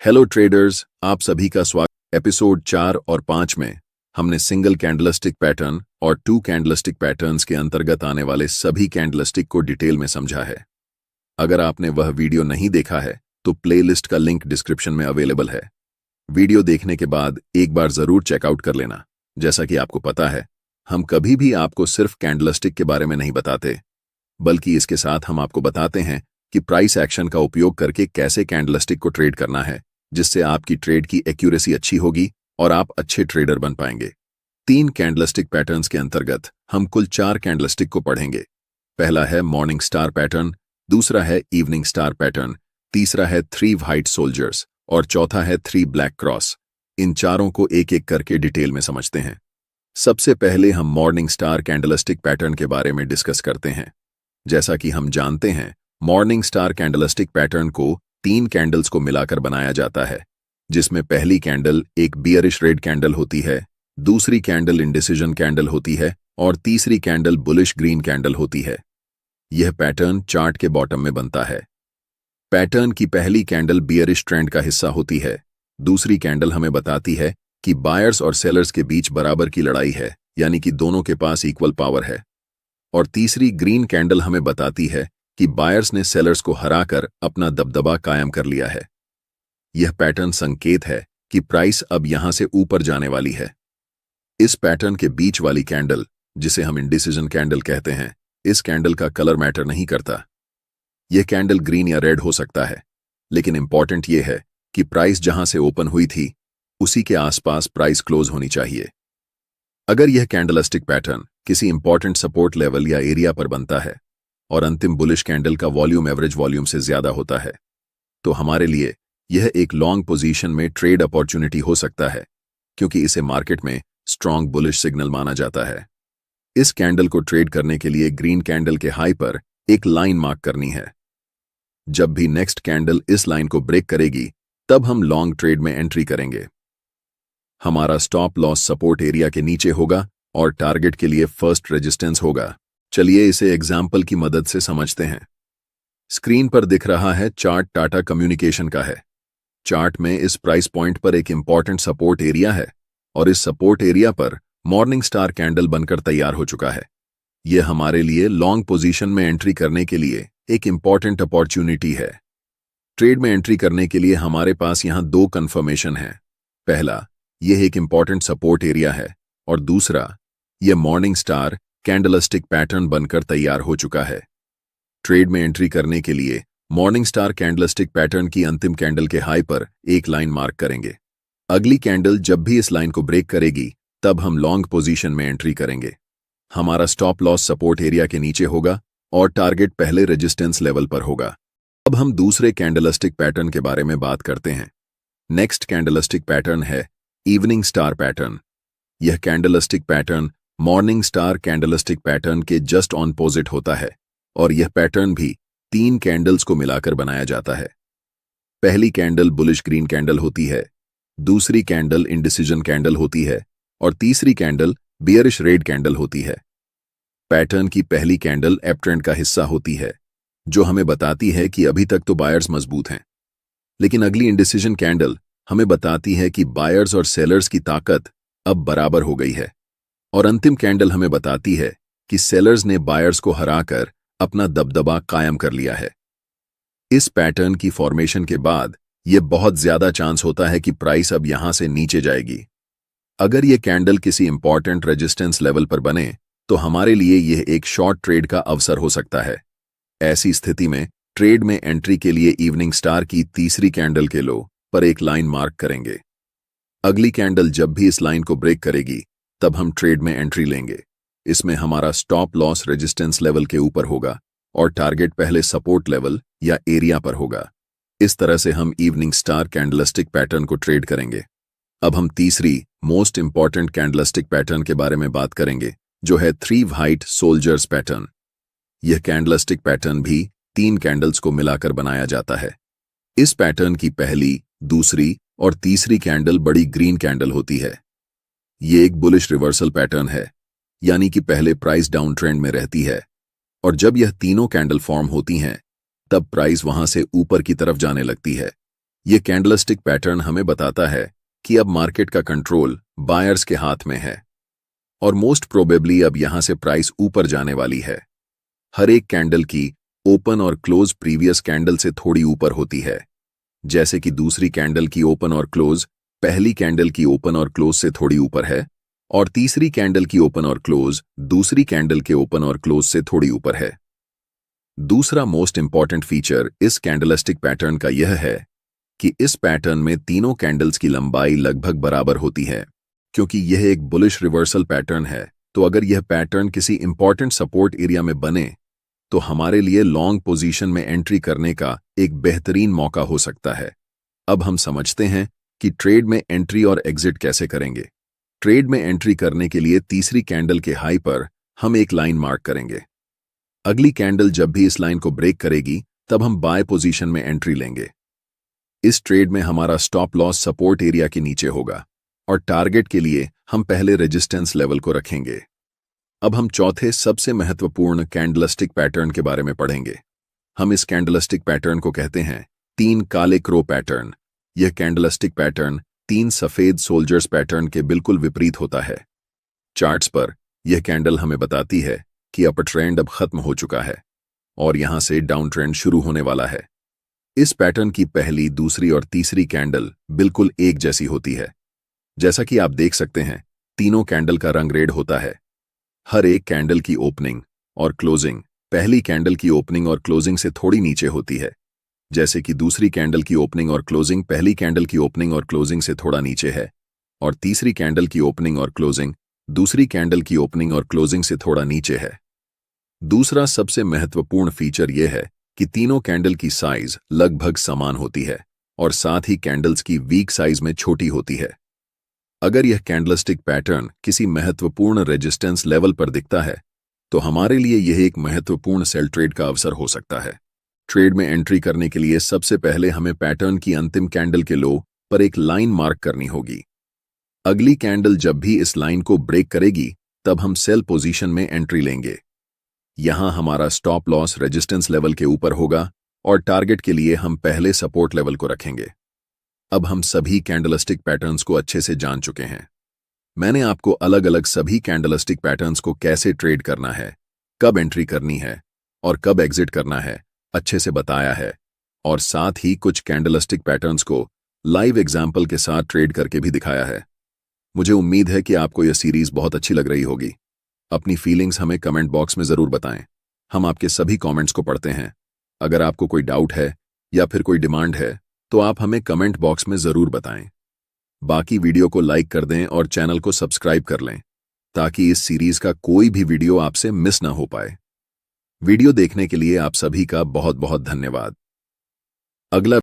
Hello traders, आप सभी का स्वागत। एपिसोड 4 और 5 में हमने सिंगल कैंडलस्टिक पैटर्न और 2 कैंडलस्टिक पैटर्न्स के अंतर्गत आने वाले सभी कैंडलस्टिक को डिटेल में समझा है। अगर आपने वह वीडियो नहीं देखा है तो प्लेलिस्ट का लिंक डिस्क्रिप्शन में अवेलेबल है। वीडियो देखने के बाद एक बार जरूर चेकआउट कर लेना। जैसा कि आपको पता है, हम कभी भी आपको सिर्फ कैंडलस्टिक के बारे में नहीं बताते, बल्कि इसके साथ हम आपको बताते हैं कि प्राइस एक्शन का उपयोग करके कैसे कैंडलस्टिक को ट्रेड करना है, जिससे आपकी ट्रेड की एक्यूरेसी अच्छी होगी और आप अच्छे ट्रेडर बन पाएंगे। 3 कैंडलस्टिक पैटर्न्स के अंतर्गत हम कुल 4 कैंडलस्टिक को पढ़ेंगे। पहला है मॉर्निंग स्टार पैटर्न, दूसरा है इवनिंग स्टार पैटर्न, तीसरा है 3 व्हाइट सोल्जर्स और चौथा है 3 ब्लैक क्रॉस। इन चारों को एक एक करके डिटेल में समझते हैं। सबसे पहले हम मॉर्निंग स्टार कैंडलस्टिक पैटर्न के बारे में डिस्कस करते हैं। जैसा कि हम जानते हैं, मॉर्निंग स्टार कैंडलस्टिक पैटर्न को 3 कैंडल्स को मिलाकर बनाया जाता है, जिसमें पहली कैंडल एक बियरिश रेड कैंडल होती है, दूसरी कैंडल इंडिसीजन कैंडल होती है और तीसरी कैंडल बुलिश ग्रीन कैंडल होती है। यह पैटर्न चार्ट के बॉटम में बनता है। पैटर्न की पहली कैंडल बियरिश ट्रेंड का हिस्सा होती है, दूसरी कैंडल हमें बताती है कि बायर्स और सेलर्स के बीच बराबर की लड़ाई है, यानी कि दोनों के पास इक्वल पावर है, और तीसरी ग्रीन कैंडल हमें बताती है कि बायर्स ने सेलर्स को हराकर अपना दबदबा कायम कर लिया है। यह पैटर्न संकेत है कि प्राइस अब यहां से ऊपर जाने वाली है। इस पैटर्न के बीच वाली कैंडल, जिसे हम इंडिसीजन कैंडल कहते हैं, इस कैंडल का कलर मैटर नहीं करता। यह कैंडल ग्रीन या रेड हो सकता है, लेकिन इंपॉर्टेंट यह है कि प्राइस जहां से ओपन हुई थी उसी के आसपास प्राइस क्लोज होनी चाहिए। अगर यह कैंडलस्टिक पैटर्न किसी इंपॉर्टेंट सपोर्ट लेवल या एरिया पर बनता है और अंतिम बुलिश कैंडल का वॉल्यूम एवरेज वॉल्यूम से ज्यादा होता है, तो हमारे लिए यह एक लॉन्ग पोजीशन में ट्रेड अपॉर्चुनिटी हो सकता है, क्योंकि इसे मार्केट में स्ट्रॉन्ग बुलिश सिग्नल माना जाता है। इस कैंडल को ट्रेड करने के लिए ग्रीन कैंडल के हाई पर एक लाइन मार्क करनी है। जब भी नेक्स्ट कैंडल इस लाइन को ब्रेक करेगी, तब हम लॉन्ग ट्रेड में एंट्री करेंगे। हमारा स्टॉप लॉस सपोर्ट एरिया के नीचे होगा और टारगेट के लिए फर्स्ट रेजिस्टेंस होगा। चलिए इसे एग्जाम्पल की मदद से समझते हैं। स्क्रीन पर दिख रहा है चार्ट टाटा कम्युनिकेशन का है। चार्ट में इस प्राइस पॉइंट पर एक इंपॉर्टेंट सपोर्ट एरिया है और इस सपोर्ट एरिया पर मॉर्निंग स्टार कैंडल बनकर तैयार हो चुका है। यह हमारे लिए लॉन्ग पोजीशन में एंट्री करने के लिए एक इंपॉर्टेंट अपॉर्चुनिटी है। ट्रेड में एंट्री करने के लिए हमारे पास यहां 2 कंफर्मेशन है। पहला, यह एक इंपॉर्टेंट सपोर्ट एरिया है, और दूसरा, यह मॉर्निंग स्टार कैंडलस्टिक पैटर्न बनकर तैयार हो चुका है। ट्रेड में एंट्री करने के लिए मॉर्निंग स्टार कैंडलस्टिक पैटर्न की अंतिम कैंडल के हाई पर एक लाइन मार्क करेंगे। अगली कैंडल जब भी इस लाइन को ब्रेक करेगी, तब हम लॉन्ग पोजीशन में एंट्री करेंगे। हमारा स्टॉप लॉस सपोर्ट एरिया के नीचे होगा और टारगेट पहले रेजिस्टेंस लेवल पर होगा। अब हम दूसरे कैंडलस्टिक पैटर्न के बारे में बात करते हैं। नेक्स्ट कैंडलस्टिक पैटर्न है इवनिंग स्टार पैटर्न। यह candlestick pattern morning star candlestick pattern के जस्ट ऑपोजिट होता है, और यह पैटर्न भी 3 कैंडल्स को मिलाकर बनाया जाता है। पहली कैंडल बुलिश ग्रीन कैंडल होती है, दूसरी कैंडल इंडिसीजन कैंडल होती है और तीसरी कैंडल बियरिश रेड कैंडल होती है। पैटर्न की पहली कैंडल अप ट्रेंड का हिस्सा होती है, जो हमें बताती है कि अभी तक तो बायर्स मजबूत हैं, लेकिन अगली इंडिसीजन कैंडल हमें बताती है कि बायर्स और सेलर्स की ताकत अब बराबर हो गई है, और अंतिम कैंडल हमें बताती है कि सेलर्स ने बायर्स को हराकर अपना दबदबा कायम कर लिया है। इस पैटर्न की फॉर्मेशन के बाद यह बहुत ज्यादा चांस होता है कि प्राइस अब यहां से नीचे जाएगी। अगर यह कैंडल किसी इंपॉर्टेंट रेजिस्टेंस लेवल पर बने, तो हमारे लिए यह एक शॉर्ट ट्रेड का अवसर हो सकता है। ऐसी स्थिति में ट्रेड में एंट्री के लिए इवनिंग स्टार की तीसरी कैंडल के लो पर एक लाइन मार्क करेंगे। अगली कैंडल जब भी इस लाइन को ब्रेक करेगी, तब हम ट्रेड में एंट्री लेंगे। इसमें हमारा स्टॉप लॉस रेजिस्टेंस लेवल के ऊपर होगा और टारगेट पहले सपोर्ट लेवल या एरिया पर होगा। इस तरह से हम इवनिंग स्टार कैंडलस्टिक पैटर्न को ट्रेड करेंगे। अब हम तीसरी मोस्ट इंपॉर्टेंट कैंडलस्टिक पैटर्न के बारे में बात करेंगे, जो है 3 व्हाइट सोल्जर्स पैटर्न। यह कैंडलस्टिक पैटर्न भी 3 कैंडल्स को मिलाकर बनाया जाता है। इस पैटर्न की पहली, दूसरी और तीसरी कैंडल बड़ी ग्रीन कैंडल होती है। ये एक बुलिश रिवर्सल पैटर्न है, यानी कि पहले प्राइस डाउन ट्रेंड में रहती है, और जब यह तीनों कैंडल फॉर्म होती हैं, तब प्राइस वहां से ऊपर की तरफ जाने लगती है। ये कैंडलस्टिक पैटर्न हमें बताता है कि अब मार्केट का कंट्रोल बायर्स के हाथ में है और मोस्ट प्रोबेबली अब यहां से प्राइस ऊपर जाने वाली है। हर एक कैंडल की ओपन और क्लोज प्रीवियस कैंडल से थोड़ी ऊपर होती है, जैसे कि दूसरी कैंडल की ओपन और क्लोज पहली कैंडल की ओपन और क्लोज से थोड़ी ऊपर है और तीसरी कैंडल की ओपन और क्लोज दूसरी कैंडल के ओपन और क्लोज से थोड़ी ऊपर है। दूसरा मोस्ट इंपॉर्टेंट फीचर इस कैंडलस्टिक पैटर्न का यह है कि इस पैटर्न में तीनों कैंडल्स की लंबाई लगभग बराबर होती है। क्योंकि यह एक बुलिश रिवर्सल पैटर्न है, तो अगर यह पैटर्न किसी इंपॉर्टेंट सपोर्ट एरिया में बने तो हमारे लिए लॉन्ग पोजीशन में एंट्री करने का एक बेहतरीन मौका हो सकता है। अब हम समझते हैं कि ट्रेड में एंट्री और एग्जिट कैसे करेंगे। ट्रेड में एंट्री करने के लिए तीसरी कैंडल के हाई पर हम एक लाइन मार्क करेंगे। अगली कैंडल जब भी इस लाइन को ब्रेक करेगी तब हम बाय पोजीशन में एंट्री लेंगे। इस ट्रेड में हमारा स्टॉप लॉस सपोर्ट एरिया के नीचे होगा और टारगेट के लिए हम पहले रेजिस्टेंस लेवल को रखेंगे। अब हम चौथे सबसे महत्वपूर्ण कैंडलस्टिक पैटर्न के बारे में पढ़ेंगे। हम इस कैंडलस्टिक पैटर्न को कहते हैं तीन काले क्रो पैटर्न। यह कैंडलस्टिक पैटर्न तीन सफेद सोल्जर्स पैटर्न के बिल्कुल विपरीत होता है। चार्ट्स पर यह कैंडल हमें बताती है कि अपर ट्रेंड अब खत्म हो चुका है और यहां से डाउन ट्रेंड शुरू होने वाला है। इस पैटर्न की पहली, दूसरी और तीसरी कैंडल बिल्कुल एक जैसी होती है। जैसा कि आप देख सकते हैं, तीनों कैंडल का रंग रेड होता है। हर एक कैंडल की ओपनिंग और क्लोजिंग पहली कैंडल की ओपनिंग और क्लोजिंग से थोड़ी नीचे होती है, जैसे कि दूसरी कैंडल की ओपनिंग और क्लोजिंग पहली कैंडल की ओपनिंग और क्लोजिंग से थोड़ा नीचे है और तीसरी कैंडल की ओपनिंग और क्लोजिंग दूसरी कैंडल की ओपनिंग और क्लोजिंग से थोड़ा नीचे है। दूसरा सबसे महत्वपूर्ण फीचर यह है कि तीनों कैंडल की साइज लगभग समान होती है और साथ ही कैंडल्स की वीक साइज में छोटी होती है। अगर यह कैंडलस्टिक पैटर्न किसी महत्वपूर्ण रेजिस्टेंस लेवल पर दिखता है तो हमारे लिए यह एक महत्वपूर्ण सेल ट्रेड का अवसर हो सकता है। ट्रेड में एंट्री करने के लिए सबसे पहले हमें पैटर्न की अंतिम कैंडल के लो पर एक लाइन मार्क करनी होगी। अगली कैंडल जब भी इस लाइन को ब्रेक करेगी तब हम सेल पोजीशन में एंट्री लेंगे। यहां हमारा स्टॉप लॉस रेजिस्टेंस लेवल के ऊपर होगा और टारगेट के लिए हम पहले सपोर्ट लेवल को रखेंगे। अब हम सभी कैंडलस्टिक पैटर्न्स को अच्छे से जान चुके हैं। मैंने आपको अलग अलग सभी कैंडलस्टिक पैटर्न्स को कैसे ट्रेड करना है, कब एंट्री करनी है और कब एग्जिट करना है अच्छे से बताया है और साथ ही कुछ कैंडलस्टिक पैटर्न्स को लाइव एग्जाम्पल के साथ ट्रेड करके भी दिखाया है। मुझे उम्मीद है कि आपको यह सीरीज बहुत अच्छी लग रही होगी। अपनी फीलिंग्स हमें कमेंट बॉक्स में जरूर बताएं। हम आपके सभी कमेंट्स को पढ़ते हैं। अगर आपको कोई डाउट है या फिर कोई डिमांड है तो आप हमें कमेंट बॉक्स में जरूर बताएं। बाकी वीडियो को लाइक कर दें और चैनल को सब्सक्राइब कर लें ताकि इस सीरीज का कोई भी वीडियो आपसे मिस ना हो पाए। वीडियो देखने के लिए आप सभी का बहुत बहुत धन्यवाद। अगला